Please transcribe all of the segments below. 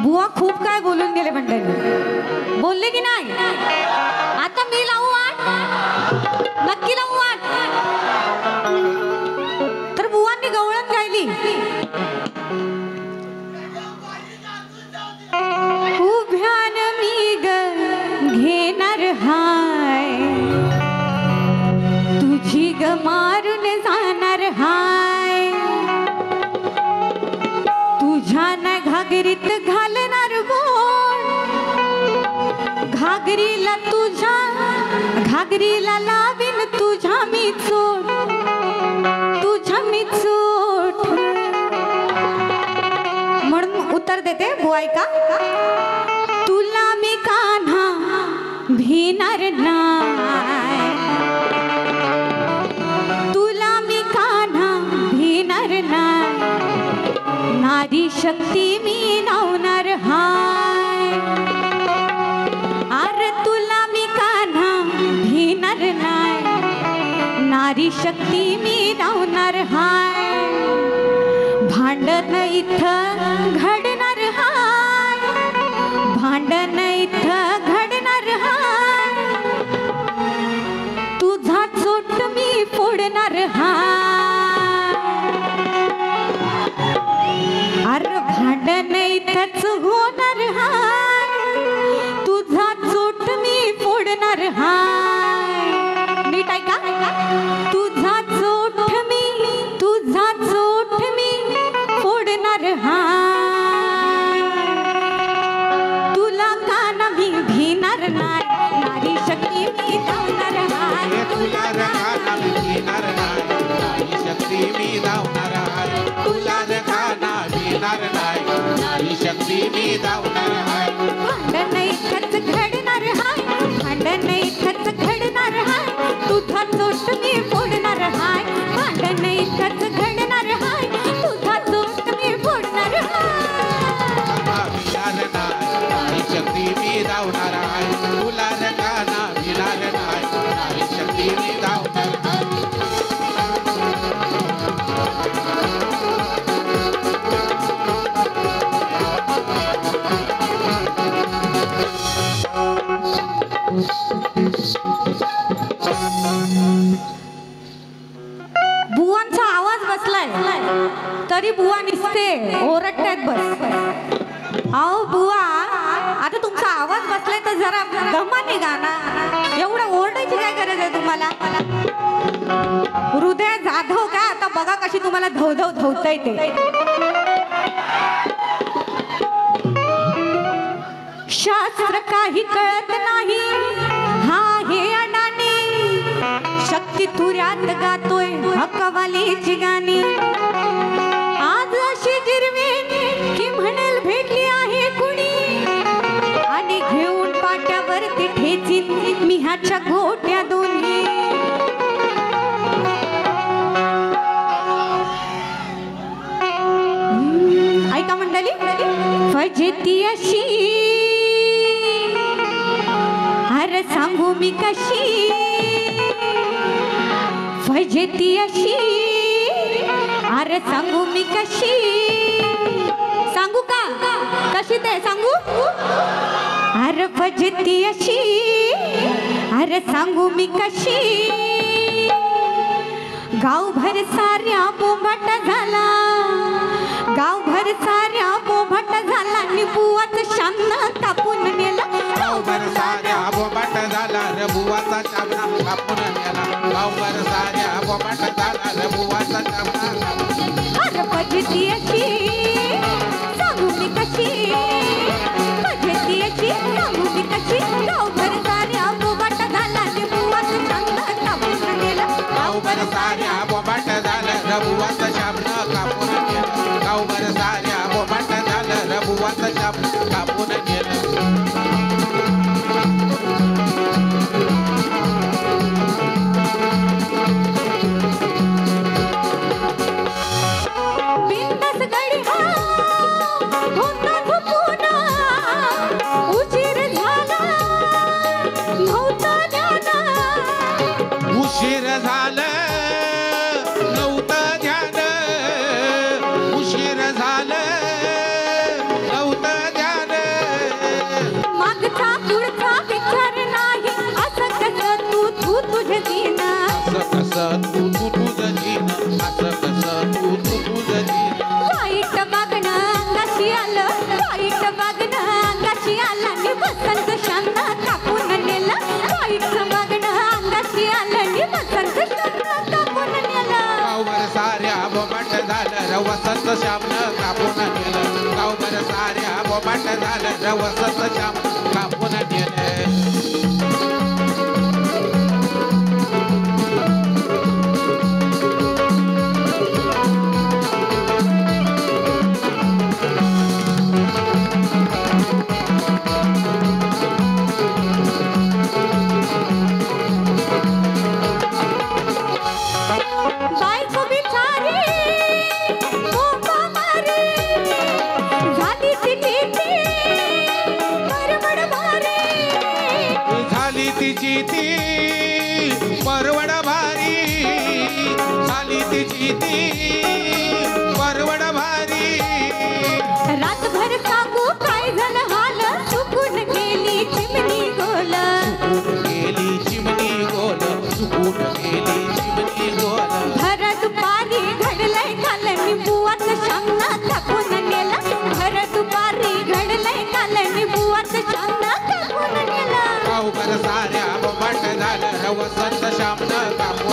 बुवा खूप काय बोलून गेले मंडळी, बोलले की नाही? आता मी लावू वाट, नक्की लावू वाट. तर बुवांनी गवळण गायली, उभ्यान मी घेणार हाय तुझी घागरीला लावीन तुझ्या मी चोट, तुझ्या मी चोट. म्हणून उत्तर देते बुवाई का, तुला मी कान्हा भिणार नाही, तुला मी कान्हा भिणार नाही, नारी शक्ती मी नावणार हाय. अरे तुला मी कान्हा भिणार नाही, नारी शक्ती मी नावणार हाय. भांडण इथं घडणार हाय, भांडण इथं घडणार हाय, तुझा चोट मी फोडणार हाय. अरे भांडण इथंच होणार हाय, तुझा चोट मी फोडणार हाय. नीट ऐका, तुझा चोट मी, तुझा चोट मी फोडणार हाय. तुला काना मी भिणार नाही, नारी शक्ती मी धावणार हाय. तुला काना मी भिणार नाही, नारी शक्ती मी धावणार हाय. तुला काना भिणार नाही, नारी शक्ती मी धावणार हाय. भांडण इथंच घडणार हाय, भांडण इथंच घडणार हाय, तुझा चोट मी फोडणार हाय. भांडण इथंच घडणार हाय, तुझा चोट मी फोडणार हाय. नारी शक्ती मी धावणार हाय. तुला काना भिणार नाही, नारी शक्ती मी धावणार हाय. बुवांचा आवाज बसलाय तरी बुवा निसते ओरडतायत बस. अहो बुवा, आता तुमचा आवाज बसलाय तर जरा दमाने गाना, एवढं ओरडायची काय गरज आहे तुम्हाला. हृदय जाधव का, आता बघा कशी तुम्हाला धवधव धवतय ते. शास्त्र काही कळत नाही हा हे अडाणी, शक्ती तुऱ्यात गातोय हक्कवालीची गाणी. आज अशी जिरवेन की म्हणेल भेटली आहे कुणी, आणि घेऊन पाट्यावरती ठेचीन मी ह्याच्या घोट्या दोन्ही. ऐका मंडळी, फजिती अशी अरे सांगू मी कशी, फजिती अशी अरे सांगू मी कशी. सांगू का कशी ते सांगू. अरे फजिती अशी अरे सांगू मी कशी. गावभर साऱ्या बोंबाट झाला, गावभर साऱ्या बोंबाट झाला, निबुवाच शान कापून नेला. गावभर साऱ्या बोंबाट झाला, रबुवाचा चाबना कापून नेला. गावभर साऱ्या बोंबाट झाला, रबुवाचा चाबना कापून नेला. अरे फजिती अशी सांगू मी कशी, फजिती अशी सांगू मी कशी. गावभर साऱ्या बोंबाट झाला, निबुवाच शान कापून नेला. गावभर साऱ्या बोंबाट झाला, रबुवाचा शाबना कापून नेला. गावभर साऱ्या बोंबाट झाला, रबुवाचा शाबना कापून नेला. उशीर झालं नव्हतं ध्यान, उशीर झालं नव्हतं ध्यान. मागचा पुढचा विचार नाही, असं कसं तू तू तुझे दिन. असं कसं तू तू तुझं जीन, असं कसं तू तू तुझं जीन. वाईट बघणं अंगाशी आलं, वाईट बघणं अंगाशी आलं, नि वसंत शान कापून नेलं. वाईट बघणं अंगाशी आलं, नि वसंत शान कापून नेलं. गावभर साऱ्या बोंबाट झालं, वसंत श्यामनं कापून नेलं. गावभर साऱ्या बोंबाट झालं, वसंत श्याम कापून नेलं.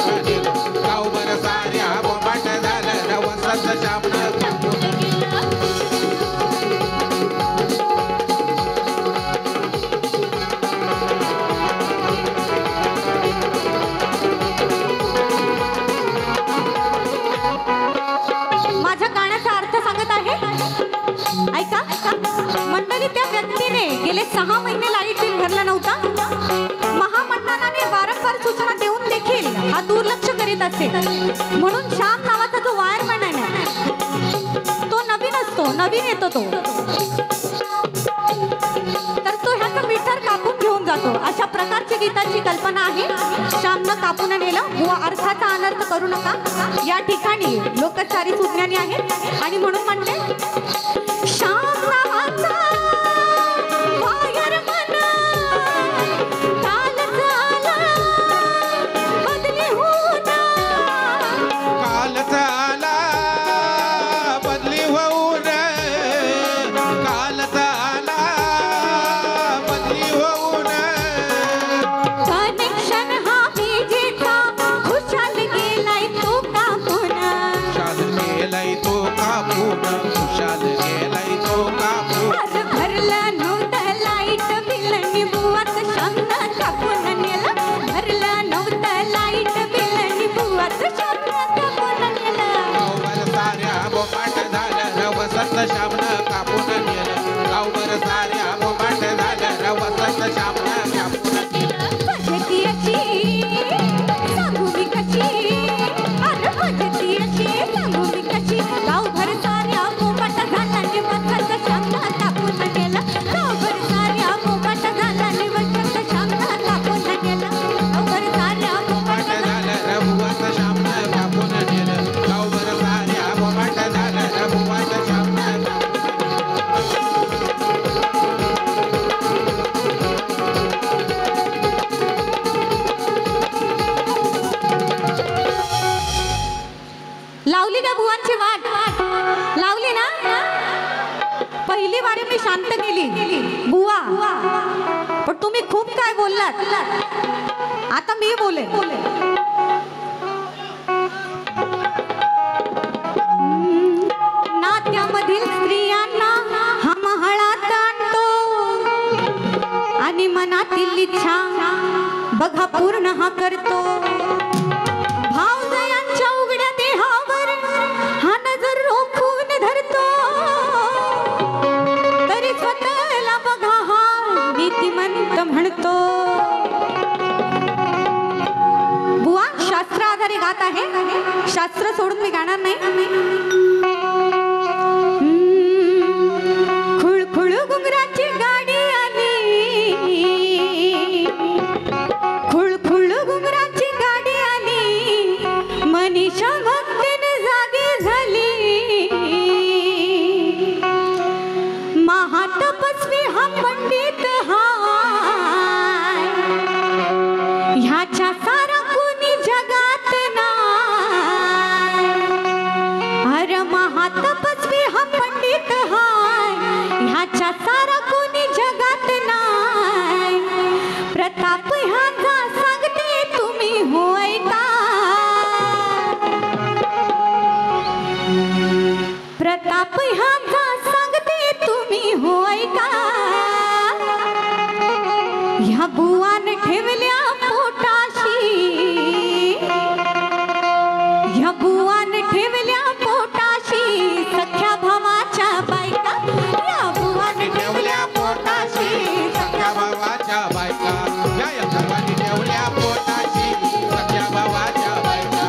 कापून नेलं गावभर साऱ्या बोंबाट झालं र वसंत श्यामनं कापून नेलं माझ्या गाण्याचा अर्थ सांगत आहे ऐका मंडळी. त्या व्यक्तीने गेले 6 महिने लाईट बिल भरला नव्हता. महामंडळाने वारंवार सूचना देऊन देखील हा दुर्लक्ष करीत असे. म्हणून श्याम नावाचा जो वायरमॅन आहे तो नवीन असतो, नवीन येतो तो, तर तो ह्याचं मीटर कापून घेऊन जातो. अशा प्रकारची गीताची कल्पना आहे. श्यामनं कापून नेलं बुवा, अर्थाचा अनर्थ करू नका. या ठिकाणी लोकचारी सुज्ञानी आहेत आणि म्हणून म्हणते श्याम नावाचा वायरमन काल झाला बदली होऊन, काल झाला बदली होऊन, काल झाला बदली होऊन, कनेक्शन हा विजेचा खुशाल गेलाय तो कापून, खुशाल गेलाय तो कापून, खुशाल गेलाय तो कापून. आज भरलं नव्हतं लाईट बिल नि बुवाचं श्यामनं कापून नेलं. भरलं नव्हतं लाईट बिल नि बुवाचं श्यामनं कापून नेलं. गावभर साऱ्या बोंबाट झालं र वसंत श्यामनं कापून नेलं गावभर साऱ्या बोंबाट झालं र वसंत श्यामनं कापून नेलं. भजती अशी सांगू मी कशी, अरे भजती अशी सांगू मी कशी. गावभर साऱ्या बोंबाट झाला नि वसंत श्यामनं कापून नेलं. गावभर साऱ्या बोंबाट झाला नि वसंत श्यामनं कापून नेलं. गावभर साऱ्या बोंबाट बोंबाट झालं र बुवाचं श्यामनं कापून नेलं गावभर साऱ्या बोंबाट झालं र बुवाचं श्यामनं लावली का बुवांची वाट, लावली ना. पहिली वारी मी शांत केली बुवा, पण तुम्ही खूप काय बोललात. आता मी बोले. नात्यामधील स्त्रियांना हा महाळात आणतो आणि मनातील इच्छा बघा पूर्ण हा करतो. भावजयांच्या उघड्या देहावर हा नजर रोखून धरतो, तरी स्वतःला बघा हा नीतिमंत म्हणतो. बुवा शास्त्र आधारे गात आहे, शास्त्र सोडून मी गाणार नाही. खुळखुळ घुंगराची गाडी आली, खुळखुळ घुंगराची गाडी आली, मनीषा भक्तीने जागी झाली. महातपस्वी हा पंडित हाय, ह्याच्या सारा कोणी जगात नाय. अरे महातपस्वी हा पंडित हाय, ह्याच्या सारा कोणी जगात नाय. प्रताप ह्याचा सांगते तुम्ही होय का, प्रताप ह्याचा सांगते तुम्ही होय का. ह्या बुवान ठेवल्या पोटाशी, ह्या बुवान ठेवल्या पोटाशी सख्या भावाच्या बायका. या बुवान ठेवल्या पोटाशी सख्या भावाच्या बायका, या भावानी ठेवल्या पोटाशी सख्या भावाच्या बायका.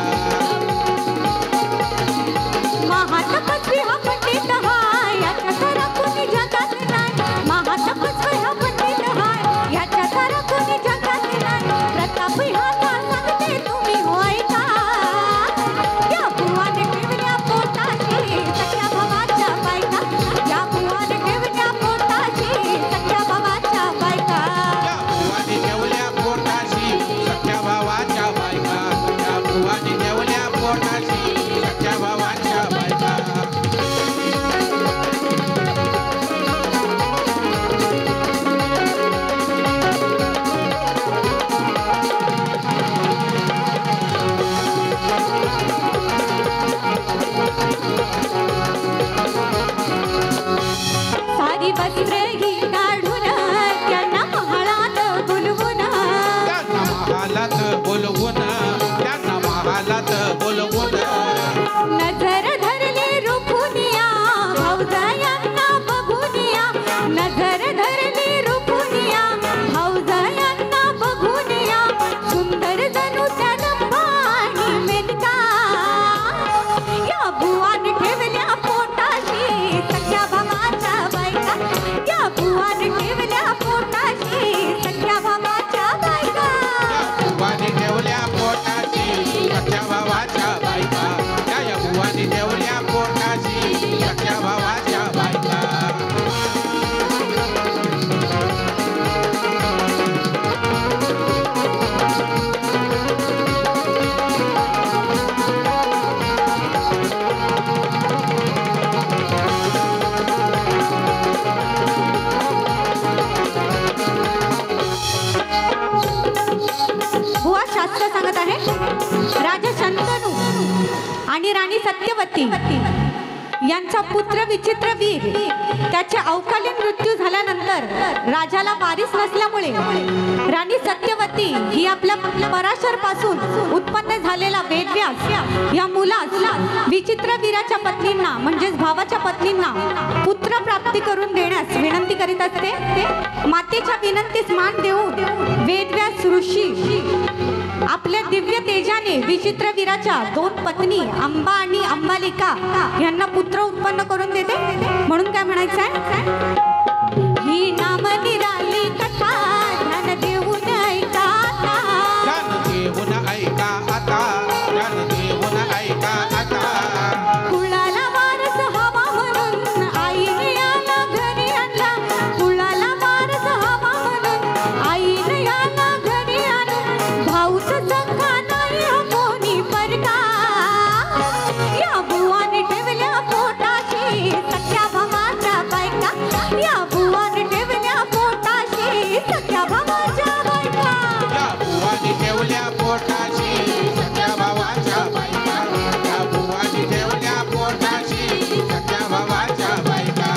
महातपस्वी हा पंडित हाय, याच्या सारा कोणी जगात नाही. महातपस्वी हा पंडित हाय, याच्या सारा कोणी जगात नाही. प्रताप ह्याचा सांगते तुम्ही होय का. या बुवाने ठेवल्या पोटाशी सख्या भावाच्या बायका, या बुवाने ठेवल्या पोटाशी सख्या भावाच्या बायका. या बुवानी ठेवल्या पोटाशी सख्या भावाच्या बायका, या बुवानी ठेवल्या पोटाशी सख्या भावाच्या बायका. शंतनू आणि राणी सत्यवती यांचा पुत्र विचित्रवीर त्याचे अवकालीन मृत्यू झाल्यानंतर राजाला वारीस नसल्यामुळे राणी सत्यवती ही आपल्या पराशर पासून उत्पन्न झालेला वेदव्यास या मुलास विचित्रवीराच्या पत्नींना म्हणजेच भावाच्या पत्नींना पुत्र प्राप्ती करून देण्यास विनंती करीत असते. मातेच्या विनंतीस मान देऊन वेदव्यास ऋषी आपल्या दिव्य तेजाने विचित्रवीराच्या 2 पत्नी अंबा आणि अंबालिका यांना पुत्र उत्पन्न करून देते. म्हणून काय म्हणायचं आहे, ही नाम निराली कथा ध्यान देऊन ऐका ध्यान देऊन ऐका आता, ध्यान देऊन ऐका आता. कुळाला वारस हवा म्हणून आईने याला घरी आणला, कुळाला वारस हवा म्हणून आईने याला घरी आणून भाऊच सखा नाही कोणी परका. या बुवाने ठेवल्या पोटाशी सख्या भावाच्या बायका, या बुवाने ठेवल्या पोटाशी सख्या भावाच्या बायका. या बुवानी ठेवल्या पोटाशी सख्या भावाच्या बायका, या बुवानी ठेवल्या पोटाशी सख्या भावाच्या बायका.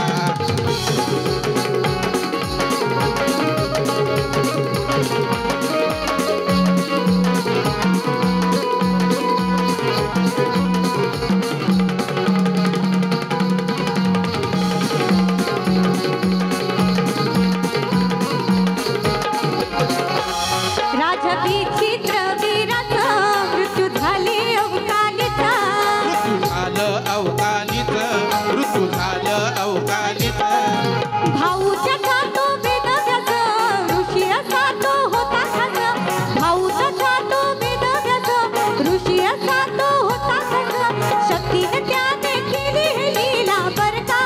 राजा विचित्रवीराचा मृत्यू झाले अवकालीचा, मृत्यू झालं अवकालीत, मृत्यू झालं अवकालीत. भाऊच्या खातो वेदव्यास ऋषी असा तो होता खास, भाऊचा खातो वेदव्यास ऋषी असा तो होता खास. शक्तीने त्याने केली ही लीला बरका.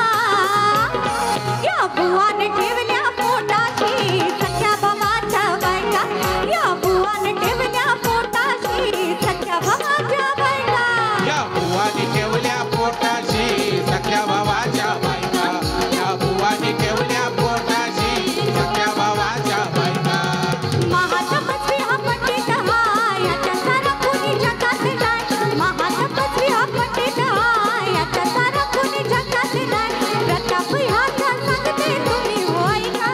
या बुवाने ठेवल्या पोटाशी सख्या भावाच्या बायका, या बुवाने ठेवल्या पोटाशी सख्या भावाच्या बायका. या बुवानी ठेवल्या पोटाशी सख्या भावाच्या बायका, या बुवानी ठेवल्या पोटाशी सख्या भावाच्या बायका. महातपस्वी हा पंडित हा याच्या सारा कोणी जगात नाही, महातपस्वी हा पंडित हा याच्या सारा कोणी जगात नाही. प्रताप ह्याचा सांगते तुम्ही होय का.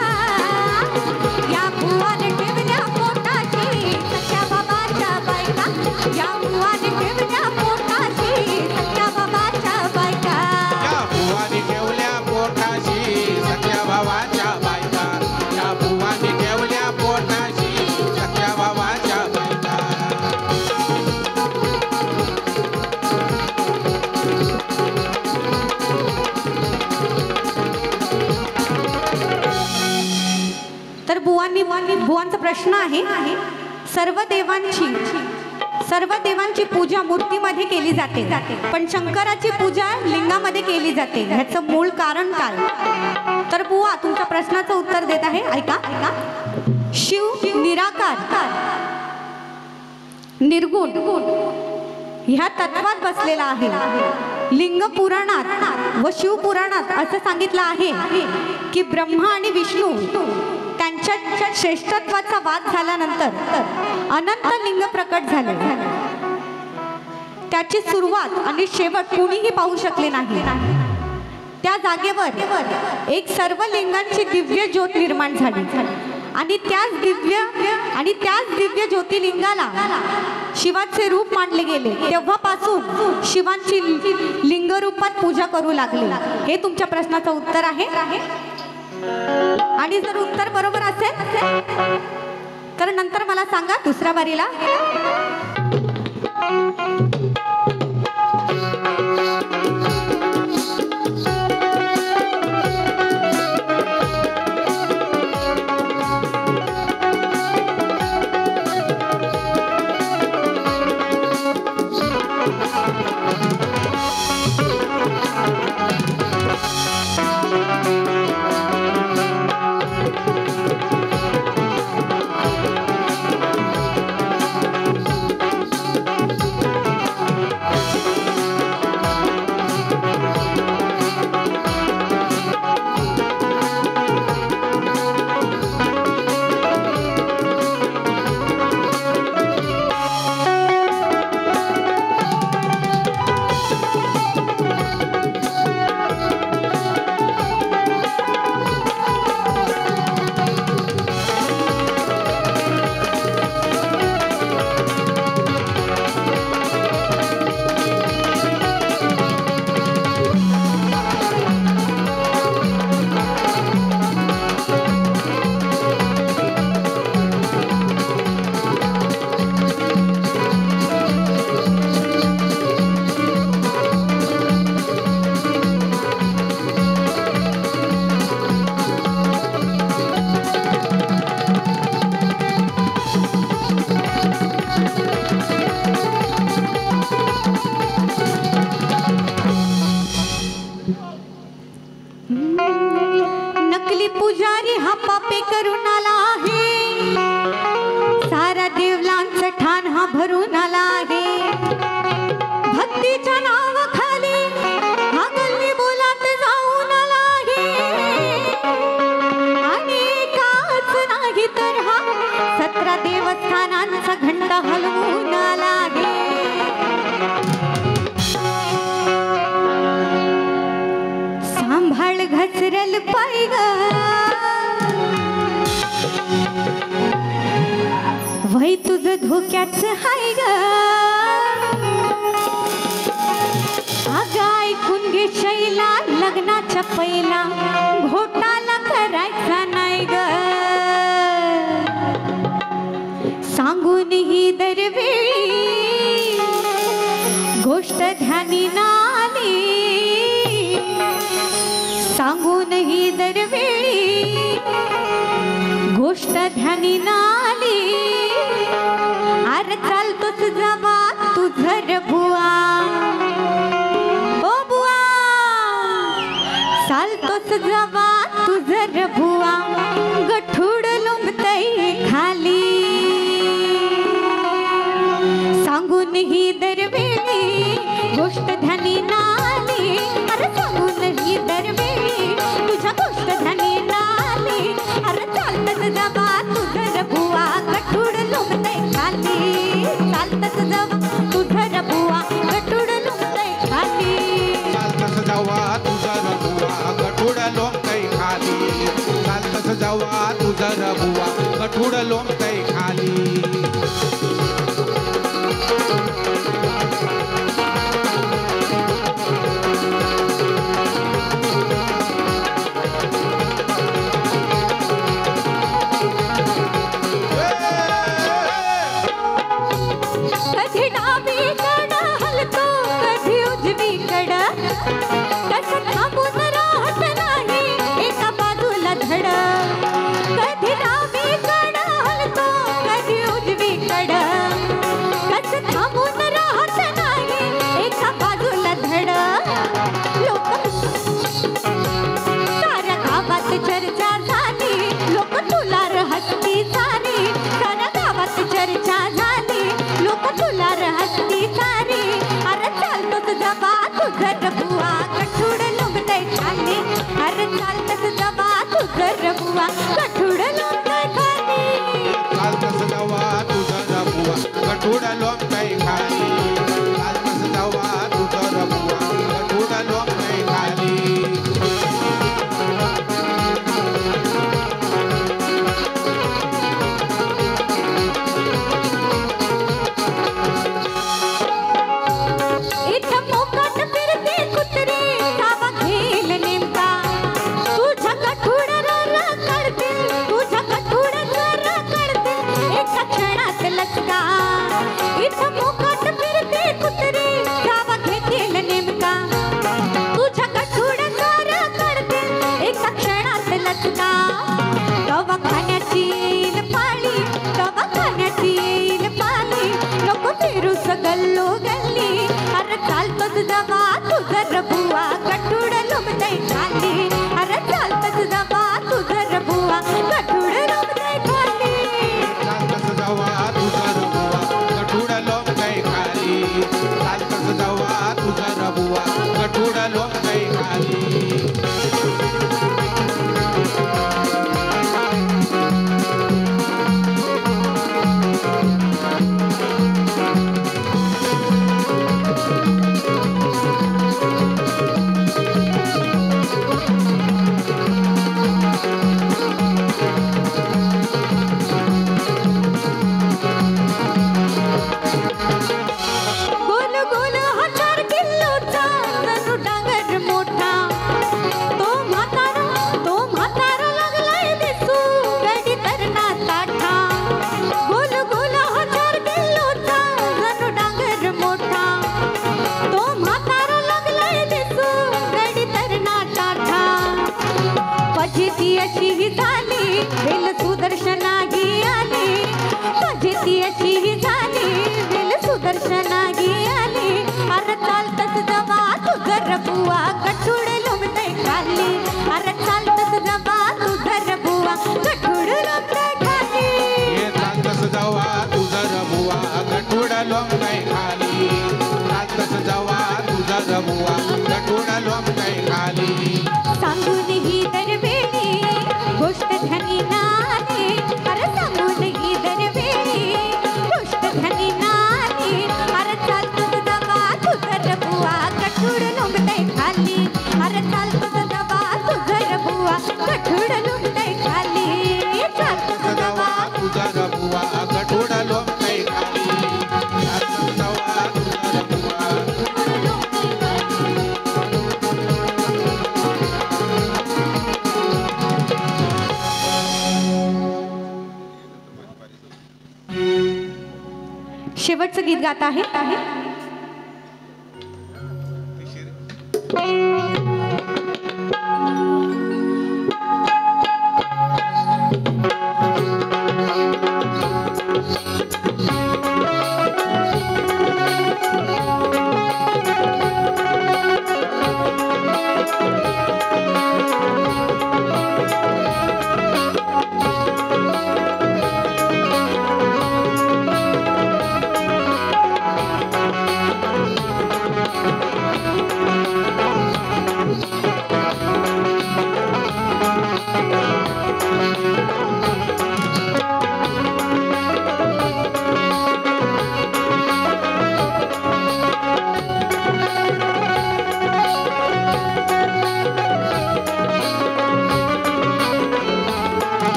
या बुवाने ठेवल्या पोटाशी सख्या बाबाच्या बायका, या बुवाने ठेवल्या पोटाशी सख्या बाबाच्या बायका. या बुवानी ठेवल्या पोटाशी सख्या भावाच्या बायका, या बुवानी ठेवल्या पोटाशी सख्या भावाच्या बायका. तर बुवांचा प्रश्न आहे, सर्व देवांची पूजा मूर्तीमध्ये केली जाते पण शंकराची पूजा लिंगामध्ये केली जाते, ह्याचं मूळ कारण काय. तर बुवा तुमच्या प्रश्नाचं उत्तर देत आहे, ऐका. शिव निराकार निर्गुण ह्या तत्वात बसलेला आहे. लिंग पुराणात व शिव पुराणात असं सांगितलं आहे की ब्रह्मा आणि विष्णू त्यांच्या श्रेष्ठत्वाचा वाद झाल्यानंतर अनंत लिंग प्रकट झाले. त्याची सुरुवात आणि शेवट कुणीही पाहू शकले नाही. त्या जागेवर एक सर्व लिंगांची दिव्य ज्योत निर्माण झाली आणि त्याच दिव्य ज्योतिलिंगाला शिवाचे रूप मानले गेले. तेव्हापासून शिवांची लिंग रूपात पूजा करू लागले. हे तुमच्या प्रश्नाचं उत्तर आहे. आणि जर उत्तर बरोबर असेल तर नंतर मला सांगा दुसऱ्या बारीला. सांभाळ घसरल पाय ग वय तुझं धोक्याच हाय ग अगं ऐकून घे शैला लग्नाच्या पहिला घोटाला करायचा नाही ग सांगून ही दरवेळी गोष्ट ध्यानी नाली सांगून ही दरवेळी गोष्ट ध्यानी नाली अरे चालतोच जवा तुझर बुवा ओ बुवा चालतोच जवा तुझर बुवा गठुड लोंबतय खाली सांगून ही दरवेळी गोष्ट ध्यानी नाली अरे सांगून ही दरवेळी तुझ्या गोष्ट ध्यानी नाली अरे चालतच जवा तुझर बुवा गठुड लोंबतय खाली चालतच जवा तुझर बुवा गठुड लोंबतय खाली चालतस जावा तुझर बुवा गठुड लोंबतय खाली चालतस जावा तुझर बुवा गठुड लोंबतय खाली कधी डावीकडं हलतो कधी उजवीकडं कसं थांबून राहत नाही एका बाजूला धड कधी डावीकडं हलतो कधी उजवीकडं कसं थांबून राहत नाही एका बाजूला धड लोक साऱ्या गावात चर्चा झाली लोक तुला हसती झाली साऱ्या गावात चर्चा झाली लोक तुला हसती सारी अरे चालतोच जबा तुझर बुवा गठुड लोंबतय खाली अरे चालतोच जबा तुझर बुवा गठुड लोंबतय खाली चालतस जावा तुझर बुवा गठुड लोंबतय खाली चालतस जावा तुझर बुवा गठुड लोंबतय खाली इथं मोकाट फिरते कुत्रे सावा घेल नेमका तुझ्या गठुडर काढतील तुझ्या गठुडर काढतील एका क्षणात लचका इथं मोकाट फिरते कुत्रे सावा घेतील नेमका तुझ्या गठुडर काढतील एका क्षणात लचका दवाखान्याची येईल पाळी दवाखान्याची येईल पाळी नको फिरूस गल्लो गल्ली अरे चालतोच जवा तुझर बुवा गठुड लोंबतय खाली अरे चालतोच जवा तुझर बुवा गठुड लोंबतय खाली चालतस जावा तुझर बुवा गठुड लोंबतय खाली चालतस जावा तुझर बुवा गठुड लोंबतय खाली गोल गोल 1000 किलोचा जणू डांगर मोठा गीत गात आहे.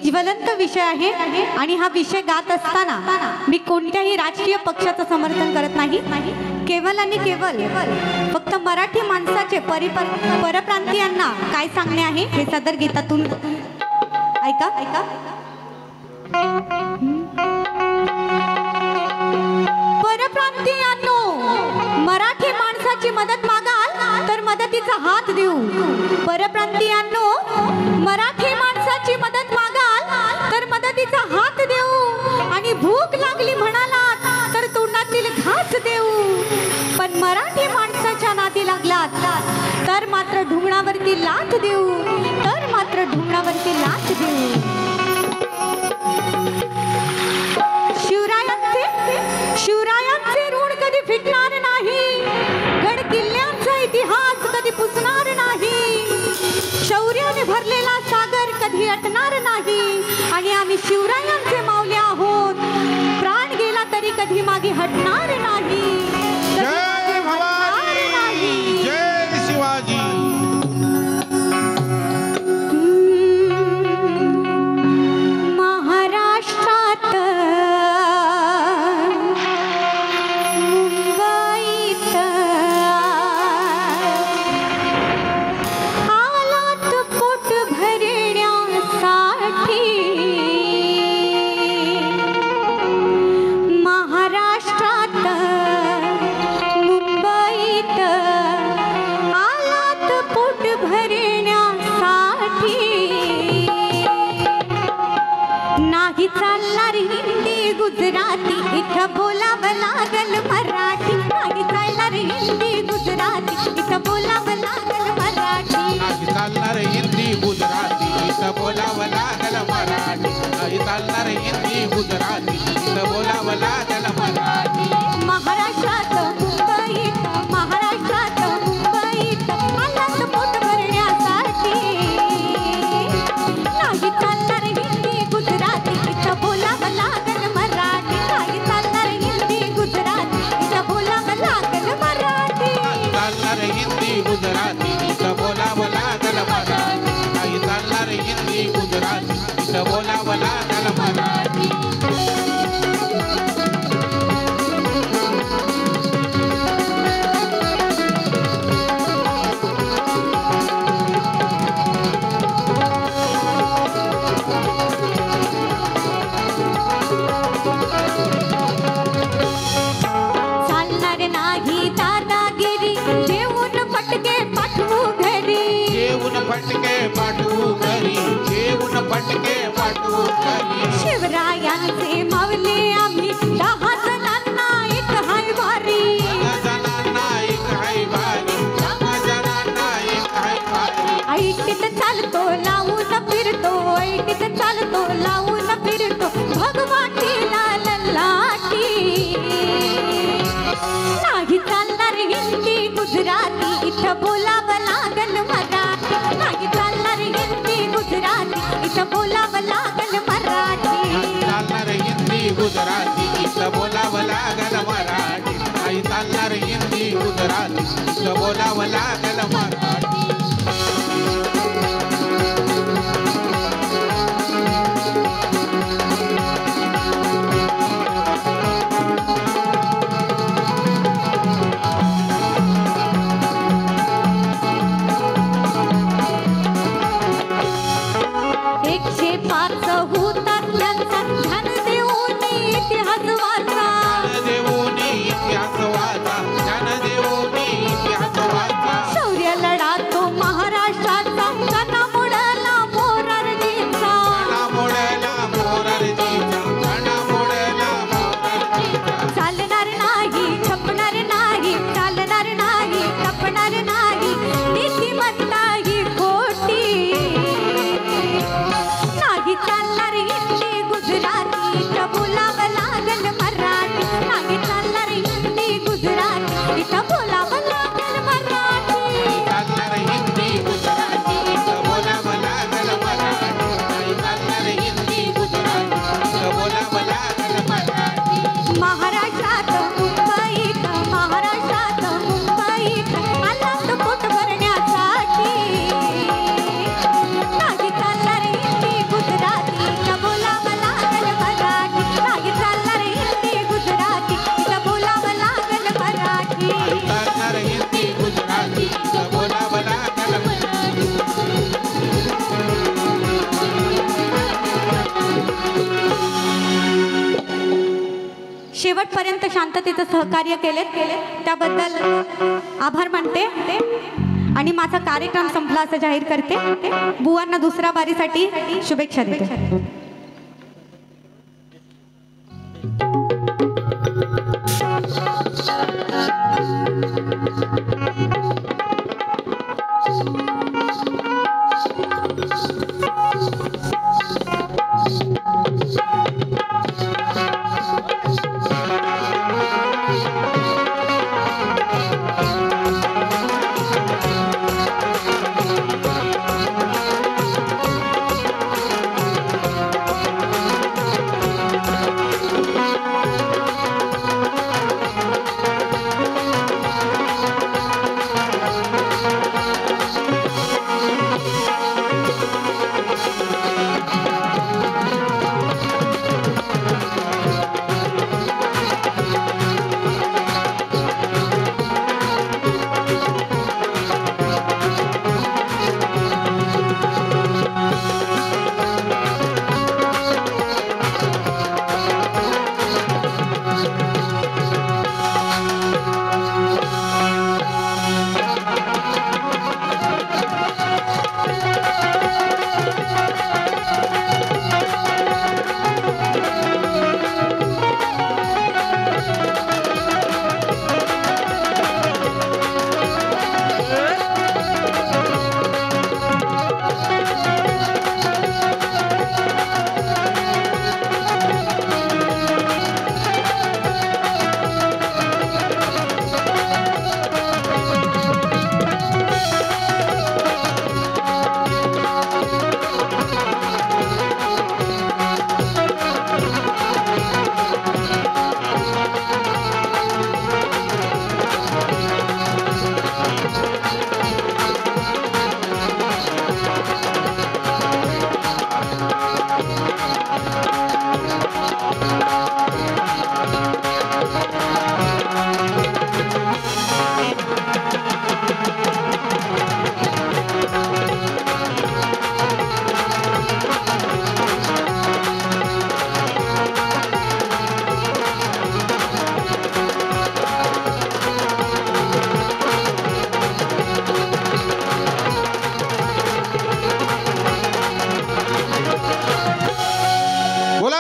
ज्वलंत विषय आहे आणि हा विषय गात असताना मी कोणत्याही राजकीय पक्षाचं समर्थन करत नाही. केवळ आणि केवळ फक्त मराठी माणसाचे परप्रांतीयांना काय सांगणे आहे हे सदर गीतातून ऐका. परप्रांतीयांनो, मराठी माणसाची मदत मागाल तर मदतीचा हात देऊ. परप्रांतीयांनो, मराठी माणसाची मदत मागाल तर मदतीचा हात देऊ. आणि भूक लागली म्हणालात तर तोंडातील घास देऊ. पण मराठी माणसाच्या नादी लागलात तर मात्र ढुंगणावरती लाथ देऊ. तर मात्र ढुंगणावरती लाथ देऊ. शिवरायांचे ऋण कधी फिटणार नाही. गड किल्ल्यांचा इतिहास कधी पुसणार नाही. शौर्याने भरलेला सागर कधी अटणार नाही. आणि आम्ही शिवरायांचे माऊली आहोत. प्राण गेला तरी कधी मागे हटणार नाही. जय भवानी, जय शिवाजी. महाराष्ट्रात गुजराती इथं बोलावं लागल मराठी. नाही चालणार हिंदी गुजराती इथं बोलावं लागल मराठी. नाही चालणार हिंदी गुजराती इथं बोलावं लागल मराठी. नाही चालणार हिंदी गुजराती इथं बोलावं लागल मराठी. महाराष्ट्रात मुंबईत, महाराष्ट्रात मुंबईत आलात पोट भरण्यासाठी. नाही चालणार हिंदी गुजराती इथं बोलावं लागल मराठी. नाही चालणार हिंदी गुजराती इथं बोलावं लागल मराठी. नाही चालणार हिंदी गुजराती इथं बोलावं लागल मराठी. नाही चालणार हिंदी गुजराती इथं बोलावं लागल मराठी. ऐटीत चालतो लावून फिरतो, ऐटीत चालतो लावून फिरतो, भगवाटीला ललाटी. नाही चालणार हिंदी गुजराती, इथं बोलावं लागल मराठी. नाही चालणार हिंदी गुजराती, इथं बोलावं लागल मराठी. चालणार हिंदी गुजराती इथं बोलावं लागल मराठी. नाही चालणार हिंदी गुजराती इथं बोलावं लागल मराठी. शेवटपर्यंत शांततेचं सहकार्य केले त्याबद्दल आभार मानते आणि माझा कार्यक्रम संपला असं जाहीर करते. बुवांना दुसऱ्या बारीसाठी शुभेच्छा देते.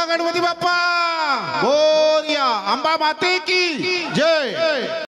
गणपती बाप्पा मोरया, अंबा माते की जय.